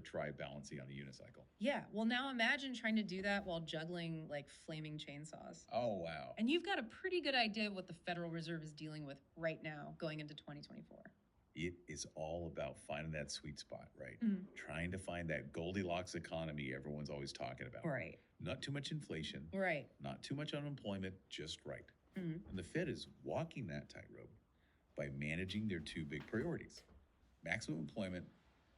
try balancing on a unicycle. Yeah. Well, now imagine trying to do that while juggling like flaming chainsaws. Oh, wow. And you've got a pretty good idea of what the Federal Reserve is dealing with right now going into 2024. It is all about finding that sweet spot, right? Mm-hmm. Trying to find that Goldilocks economy everyone's always talking about. Right. Not too much inflation. Right. Not too much unemployment, just right. Mm-hmm. And the Fed is walking that tightrope by managing their two big priorities: maximum employment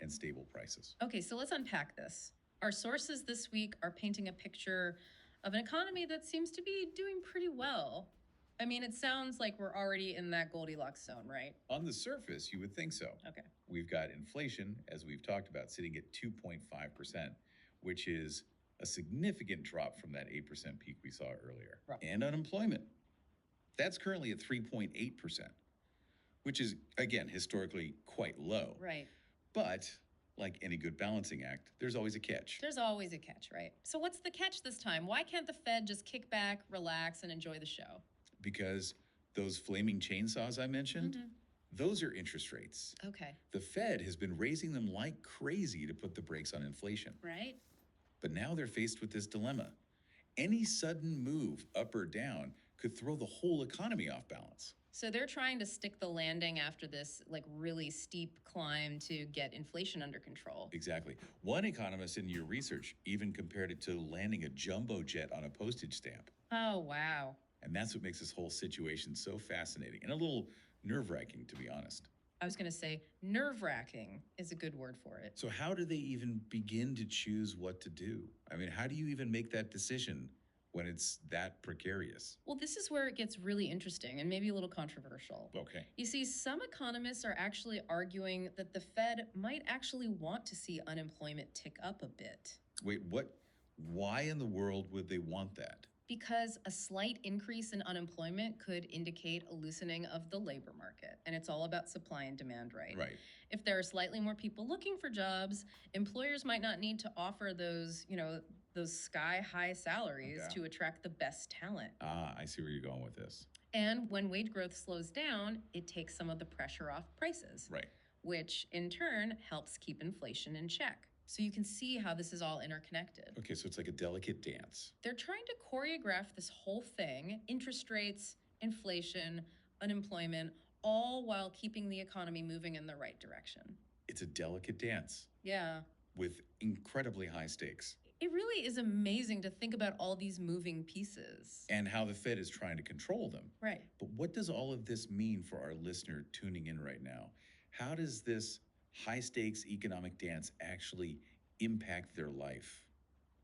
and stable prices. Okay, so let's unpack this. Our sources this week are painting a picture of an economy that seems to be doing pretty well. I mean, it sounds like we're already in that Goldilocks zone, right? On the surface, you would think so. Okay. We've got inflation, as we've talked about, sitting at 2.5%, which is a significant drop from that 8% peak we saw earlier. Right. And unemployment, that's currently at 3.8%, which is, again, historically quite low. Right. But like any good balancing act, there's always a catch. There's always a catch, right? So what's the catch this time? Why can't the Fed just kick back, relax, and enjoy the show? Because those flaming chainsaws I mentioned, those are interest rates. Okay. The Fed has been raising them like crazy to put the brakes on inflation. Right. But now they're faced with this dilemma. Any sudden move up or down could throw the whole economy off balance. So they're trying to stick the landing after this like really steep climb to get inflation under control. Exactly. One economist in your research even compared it to landing a jumbo jet on a postage stamp. Oh, wow. And that's what makes this whole situation so fascinating and a little nerve-wracking, to be honest. I was going to say nerve-wracking is a good word for it. So how do they even begin to choose what to do? I mean, how do you even make that decision when it's that precarious? Well, this is where it gets really interesting and maybe a little controversial. Okay. You see, some economists are actually arguing that the Fed might actually want to see unemployment tick up a bit. Wait, what? Why in the world would they want that? Because a slight increase in unemployment could indicate a loosening of the labor market. And it's all about supply and demand, right? Right. If there are slightly more people looking for jobs, employers might not need to offer those sky-high salaries to attract the best talent. I see where you're going with this. And when wage growth slows down, it takes some of the pressure off prices. Right. Which in turn helps keep inflation in check. So you can see how this is all interconnected. Okay, so it's like a delicate dance. They're trying to choreograph this whole thing, interest rates, inflation, unemployment, all while keeping the economy moving in the right direction. It's a delicate dance. Yeah. With incredibly high stakes. It really is amazing to think about all these moving pieces. And how the Fed is trying to control them. Right. But what does all of this mean for our listener tuning in right now? How does this high-stakes economic dance actually impact their life?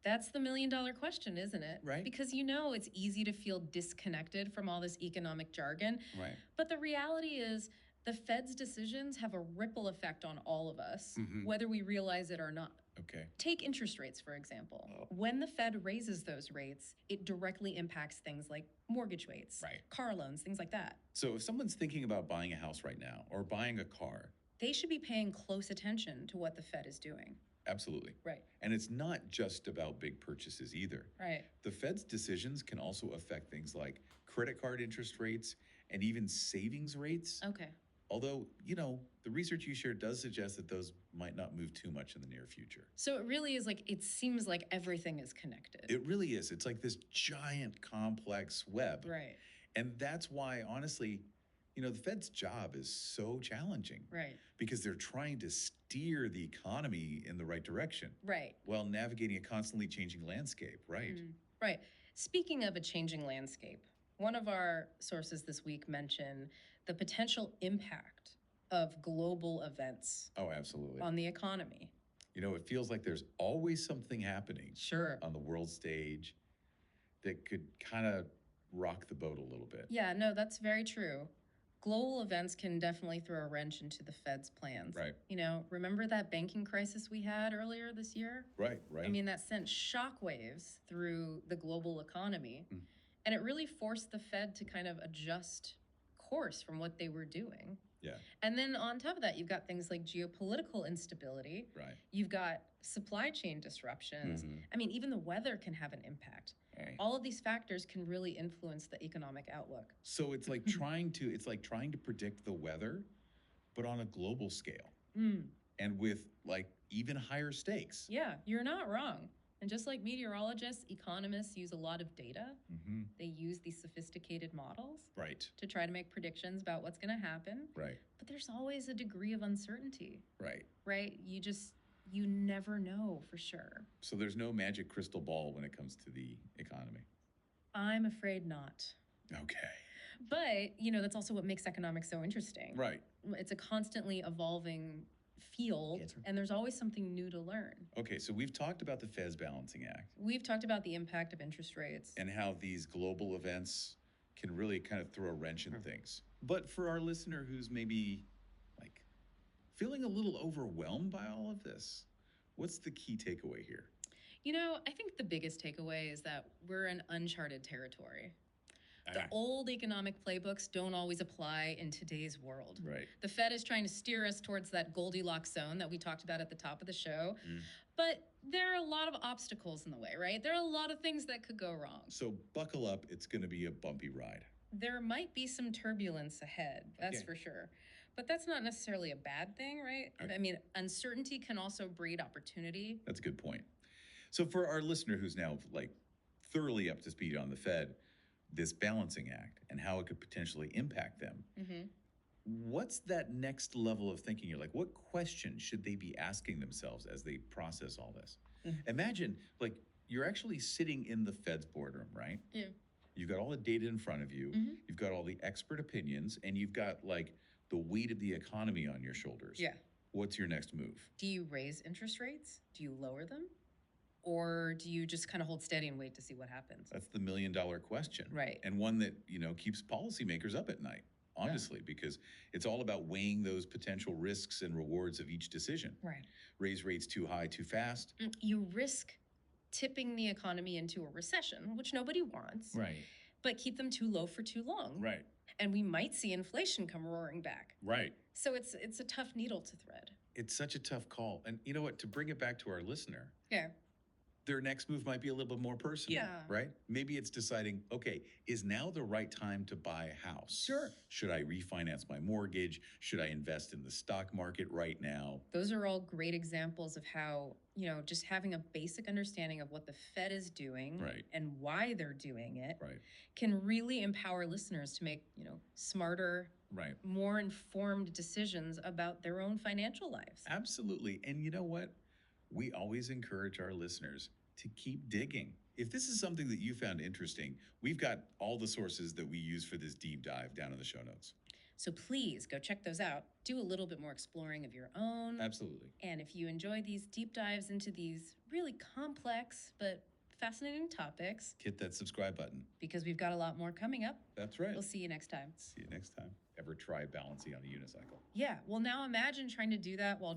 That's the million-dollar question, isn't it? Right. Because it's easy to feel disconnected from all this economic jargon. Right. But the reality is the Fed's decisions have a ripple effect on all of us, whether we realize it or not. Okay. Take interest rates, for example. Oh. When the Fed raises those rates, it directly impacts things like mortgage rates, Right. car loans, things like that. So if someone's thinking about buying a house right now or buying a car, They should be paying close attention to what the Fed is doing. absolutely. Right. And it's not just about big purchases either. Right. The Fed's decisions can also affect things like credit card interest rates and even savings rates. Okay. Although, the research you shared does suggest that those might not move too much in the near future. So it really is it seems like everything is connected. It really is. It's like this giant complex web. Right. And that's why, honestly, the Fed's job is so challenging. Right. Because they're trying to steer the economy in the right direction. Right. While navigating a constantly changing landscape, right? Right. Speaking of a changing landscape, one of our sources this week mentioned the potential impact of global events Oh, absolutely. on the economy. It feels like there's always something happening Sure. on the world stage that could kind of rock the boat a little bit. Yeah, no, that's very true. Global events can definitely throw a wrench into the Fed's plans. Right. Remember that banking crisis we had earlier this year? Right. I mean, that sent shockwaves through the global economy. And it really forced the Fed to kind of adjust course from what they were doing. Yeah. And then on top of that, you've got things like geopolitical instability. Right. You've got supply chain disruptions. I mean, even the weather can have an impact. Right. All of these factors can really influence the economic outlook. So it's like trying to predict the weather, but on a global scale. And with even higher stakes. Yeah, you're not wrong. And just like meteorologists, economists use a lot of data. Mm-hmm. They use these sophisticated models Right. to try to make predictions about what's going to happen. Right. But there's always a degree of uncertainty. Right. Right? You never know for sure. So there's no magic crystal ball when it comes to the economy. I'm afraid not. Okay. But, that's also what makes economics so interesting. Right. It's a constantly evolving field, and there's always something new to learn. Okay, so we've talked about the Fed's Balancing Act. We've talked about the impact of interest rates. And how these global events can really kind of throw a wrench in things. But for our listener who's maybe like feeling a little overwhelmed by all of this, what's the key takeaway here? I think the biggest takeaway is that we're in uncharted territory. The old economic playbooks don't always apply in today's world. Right. The Fed is trying to steer us towards that Goldilocks zone that we talked about at the top of the show. But there are a lot of obstacles in the way, right? There are a lot of things that could go wrong. So buckle up. It's going to be a bumpy ride. There might be some turbulence ahead, that's for sure. But that's not necessarily a bad thing, right? I mean, uncertainty can also breed opportunity. That's a good point. So for our listener who's now thoroughly up to speed on the Fed, this Balancing Act and how it could potentially impact them. What's that next level of thinking? You're like, what questions should they be asking themselves as they process all this? Imagine, you're actually sitting in the Fed's boardroom, right? Yeah. You've got all the data in front of you. You've got all the expert opinions, and you've got the weight of the economy on your shoulders. Yeah. What's your next move? Do you raise interest rates? Do you lower them? Or do you just kind of hold steady and wait to see what happens? That's the $1 million question. Right. And one that, keeps policymakers up at night, honestly, because it's all about weighing those potential risks and rewards of each decision. Right. Raise rates too high, too fast. You risk tipping the economy into a recession, which nobody wants. Right. But keep them too low for too long. Right. And we might see inflation come roaring back. Right. So it's a tough needle to thread. It's such a tough call. And you know what? To bring it back to our listener, Yeah. their next move might be a little bit more personal. Yeah. Right? Maybe it's deciding, okay, is now the right time to buy a house? Sure. Should I refinance my mortgage? Should I invest in the stock market right now? Those are all great examples of how, just having a basic understanding of what the Fed is doing and why they're doing it can really empower listeners to make, smarter, more informed decisions about their own financial lives. Absolutely. And you know what? We always encourage our listeners to keep digging. If this is something that you found interesting, we've got all the sources that we use for this deep dive down in the show notes. So please go check those out. Do a little bit more exploring of your own. Absolutely. And if you enjoy these deep dives into these really complex but fascinating topics, hit that subscribe button. Because we've got a lot more coming up. That's right. We'll see you next time. See you next time. Ever try balancing on a unicycle? Yeah. Well, now imagine trying to do that while